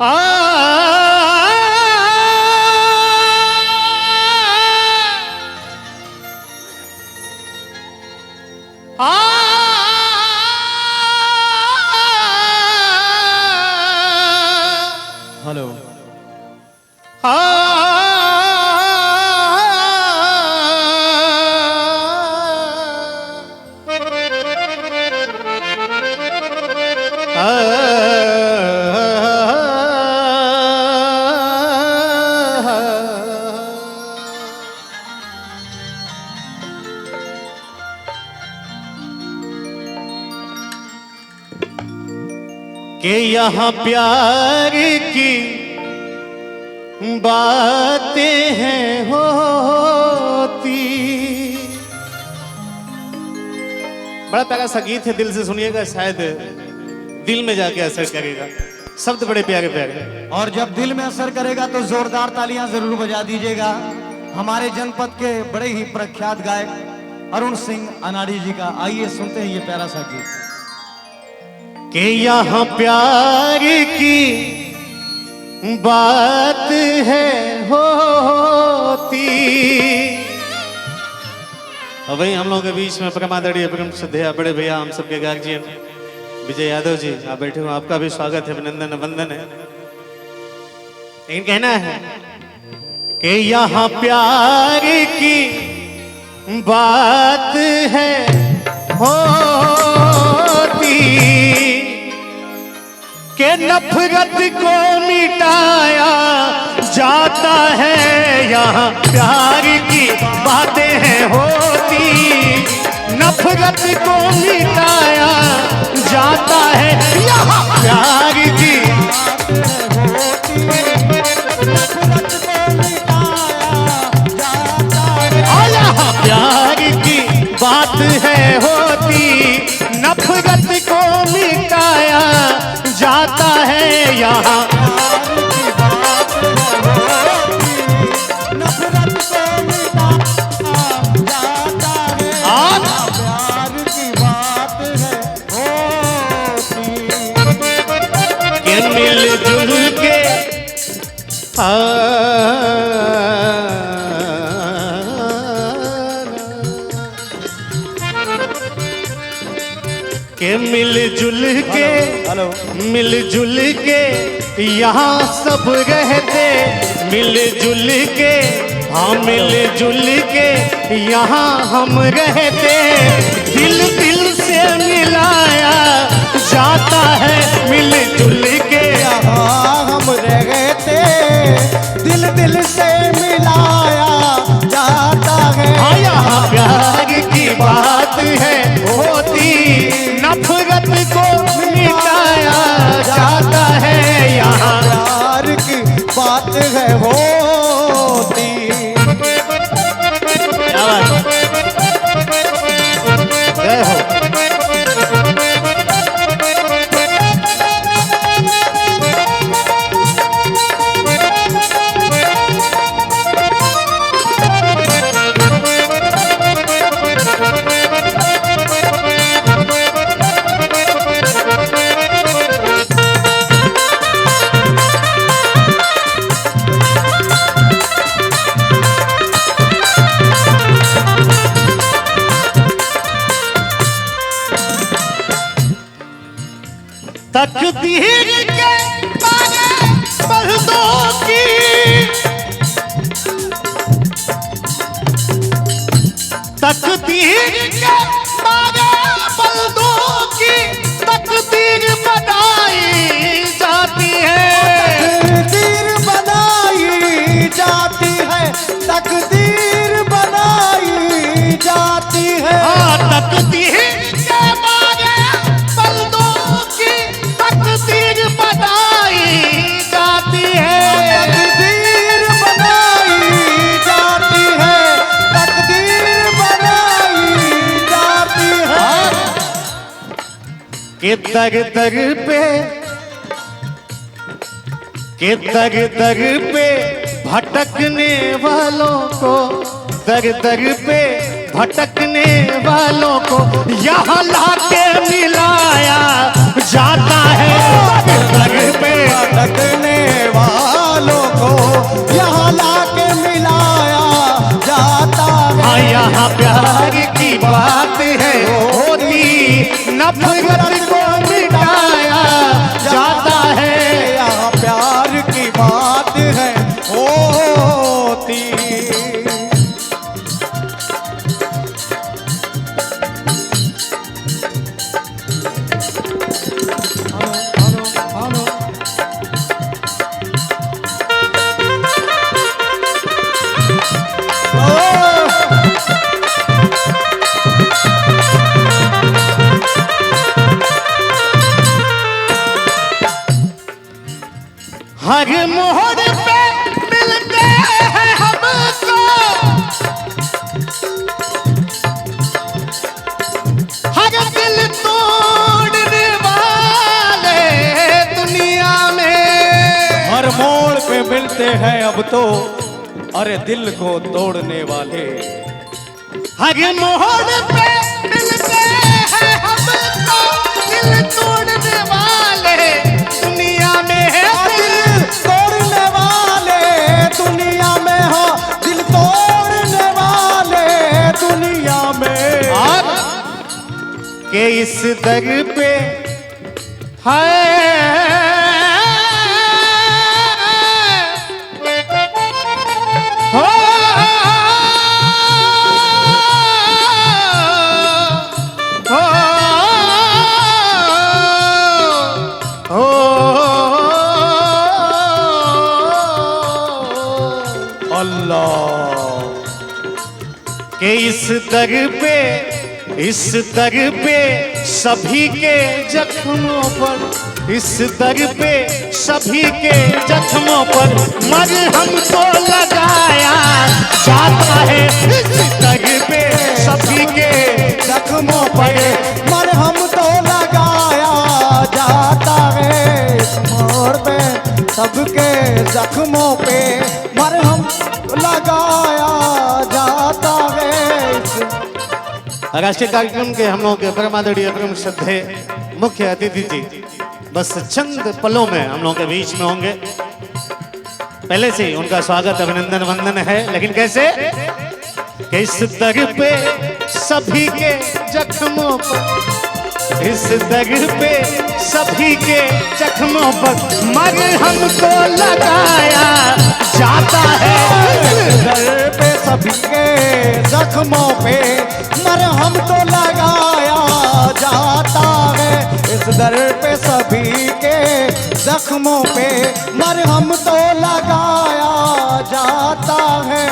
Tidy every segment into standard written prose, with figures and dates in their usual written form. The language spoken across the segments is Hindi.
हेलो कि यहाँ प्यार की बातें हैं होती। बड़ा प्यारा सा गीत है, दिल से सुनिएगा, शायद दिल में जाके असर करेगा। शब्द बड़े प्यारे प्यारे, और जब दिल में असर करेगा तो जोरदार तालियां जरूर बजा दीजिएगा। हमारे जनपद के बड़े ही प्रख्यात गायक अरुण सिंह अनाड़ी जी का। आइए सुनते हैं ये प्यारा सा गीत। कि यहाँ प्यार की बात है होती। और वही हम लोगों के बीच में परमादरणीय परम श्रद्धेय बड़े भैया हम सबके गार्जियन विजय यादव जी आप बैठे हो, आपका भी स्वागत है, अभिनंदन वंदन है। लेकिन कहना है कि यहाँ प्यार की बात है होती, के नफरत को मिटाया जाता है। यहाँ प्यार की बातें हैं होती, नफरत को मिटाया जाता है। यहाँ प्यार की और यहाँ प्यार की बात है होती, नफरत को मिटाया जाता है। यहाँ मिलजुल के मिलजुल के यहाँ सब रहते, मिलजुल के हाँ मिलजुल के यहाँ हम रहते। दिल दिल से मिलाया जाता है, मिलजुल के यहाँ हम रहते, दिल दिल से मिलाया जाता है। हाँ यहाँ प्यार की बात है होती, नफरत को मिटाया जाता है। यहाँ प्यार की बात है होती। क्या बात है? जय हो। तकदीर के मारे पर्दों की, तकदीर के मारे पर्दों की तकदीर बनाई जाती है। तकदीर बनाई जाती है, तकदीर बनाई जाती है। हाँ तकदीर के मारे पर्दों की तकदीर बनाई जाती है। तकदीर बनाई जाती है, तकदीर बनाई जाती है। कि दर दर पे, कि दर दर पे भटकने वालों को, दर दर पे भटकने वालों को यहाँ लाके मिलाया जाता है। दर पे भटकने नफरत को मिटाया जाता है। यहाँ प्यार की बात है होती। हर मोड़ पे मिलते हैं हमको, हर दिल तोड़ने वाले दुनिया में। हर मोड़ पे मिलते हैं अब तो, अरे दिल को तोड़ने वाले। हर मोड़ पे मिलते हैं हमको, दिल तोड़ने वाले दुनिया में है। दिल तोड़ने वाले दुनिया में हो, दिल तोड़ने वाले दुनिया में। और के इस दर पे है हो, अल्लाह के इस दर पे सभी के जख्मों पर, इस दर पे सभी के जख्मों पर मरहम तो लगाया जाता है। इस दर पे सभी के जख्मों पर मरहम तो लगाया जाता है। इस मोड़ पे सबके जख्मों पे मरहम लगाया जाता है। राष्ट्रीय कार्यक्रम के हम लोगों के परमादरणीय परम श्रद्धे मुख्य अतिथि जी बस चंद पलों में हम लोगों के बीच में होंगे। पहले से ही उनका स्वागत अभिनंदन वंदन है, लेकिन कैसे कि इस दर पे सभी के जख्मों पर, इस दर पे सभी के जख्मों पर मरहम को लगाया जाता है। इस दर पे सभी के जख्मों पे मरहम तो लगाया जाता है। इस दर पे सभी के जख्मों पे मरहम तो लगाया जाता है।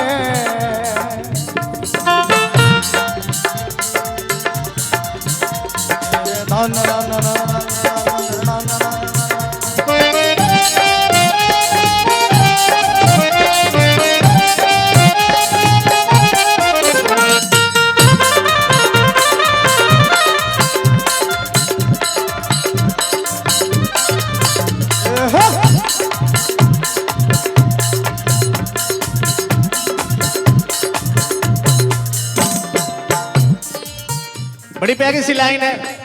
बड़ी प्यारी सी लाइन है।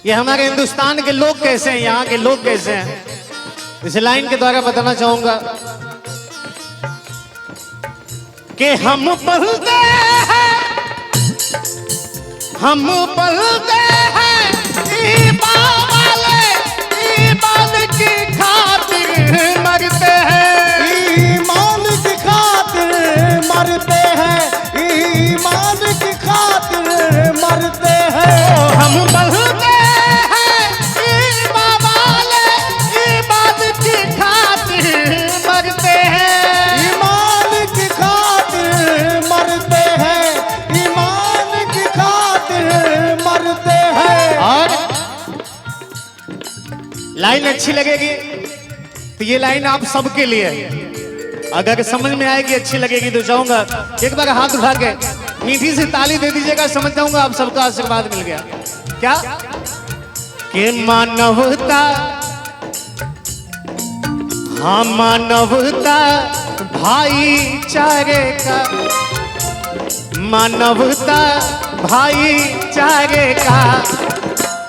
ये हमारे हिंदुस्तान के लोग कैसे हैं, यहाँ के लोग कैसे हैं, इस लाइन के द्वारा बताना चाहूंगा कि हम पढ़ते हैं, हम पढ़ते हैं ईमान वाले, ईमान की खातिर मरते हैं, ईमान की खातिर मरते हैं, ईमान की खातिर मरते हैं। हम पढ़ते हैं ईमान वाले, ईमान की खातिर मरते हैं, ईमान की खातिर मरते हैं, ईमान की खातिर मरते हैं। और लाइन अच्छी लगेगी तो ये लाइन आप सबके लिए है। अगर समझ में आएगी, अच्छी लगेगी तो चाहूंगा एक बार हाथ उठा के मीठी सी ताली दे दीजिएगा। समझ जाऊंगा आप सबका आशीर्वाद मिल गया। क्या कि मानवता, हाँ मानवता भाईचारे का, मानवता भाईचारे का।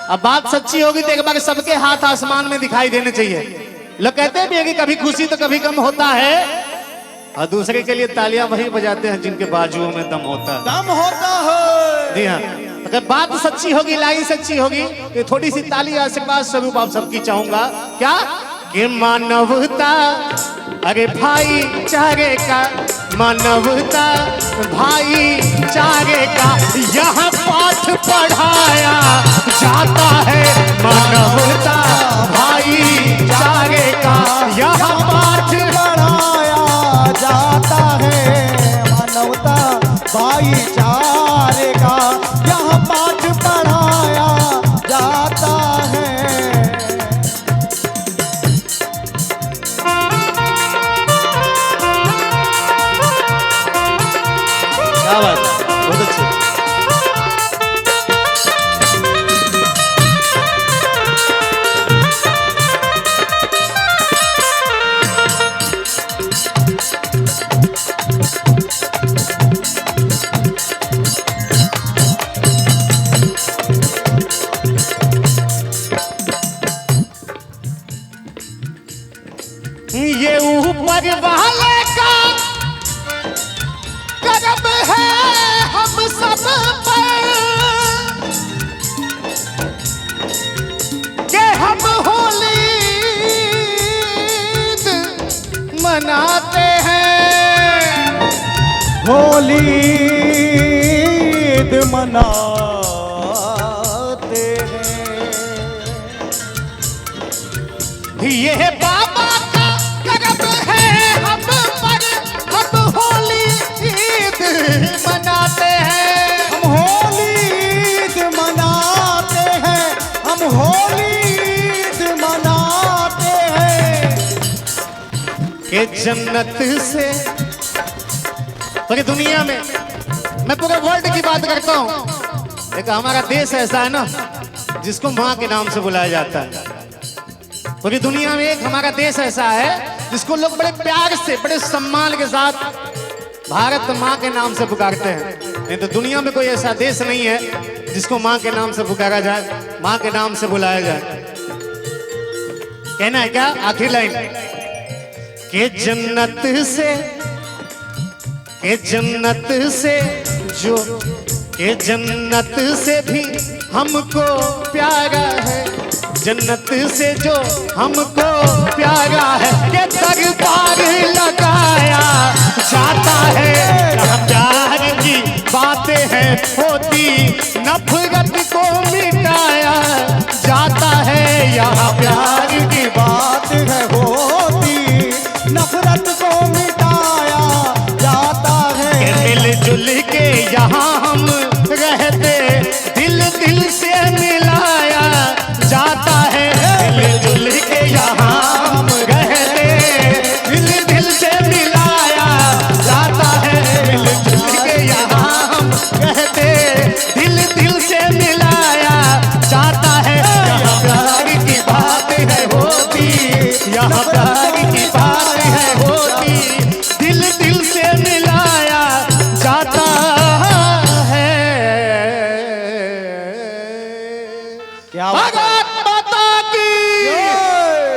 अब बात सच्ची होगी तो एक बार सबके हाथ आसमान में दिखाई देने चाहिए। लोग कहते भी है कि कभी खुशी तो कभी गम होता है, और दूसरे के लिए तालियां वही बजाते हैं जिनके बाजुओं में दम होता है। दम होता है। जी हाँ, अगर बात सच्ची होगी, लाइन सच्ची होगी, तो थोड़ी सी ताली आशीर्वाद स्वरूप आप सबकी चाहूंगा। क्या कि मानवता, अरे भाईचारे का, मानवता भाईचारे का यहाँ पाठ पढ़ाया जाता है। मानवता भाईचारे का यहाँ पाठ पढ़ाया जाता है। मानवता भाईचारे का यहाँ पाठ पढ़ाया जाता है। क्या बात है, बहुत अच्छी। ये ऊपर वाले का करम है हम सब पर कि हम होली मनाते हैं। होली ईद मनाते हैं। ये बाबा का करम है हम पर, हम होली ईद मनाते हैं। हम होली ईद मनाते हैं। हम होली ईद मनाते हैं। कि जन्नत से पूरी दुनिया में, मैं पूरे वर्ल्ड की बात करता हूँ, एक हमारा देश ऐसा है ना जिसको माँ के नाम से बुलाया जाता है। पूरी दुनिया में एक हमारा देश ऐसा है जिसको लोग बड़े प्यार से, बड़े सम्मान के साथ भारत माँ के नाम से पुकारते हैं। नहीं तो दुनिया में कोई ऐसा देश नहीं है जिसको माँ के नाम से पुकारा जाए, माँ के नाम से बुलाया जाए। कहना है क्या आखिरी लाइन कि जन्नत से, कि जन्नत से जो, कि जन्नत से भी हमको प्यारा है, जन्नत से जो हमको प्यारा है। कि दरबार लगाया जाता है, जहाँ प्यार की बातें हैं होती नफरत को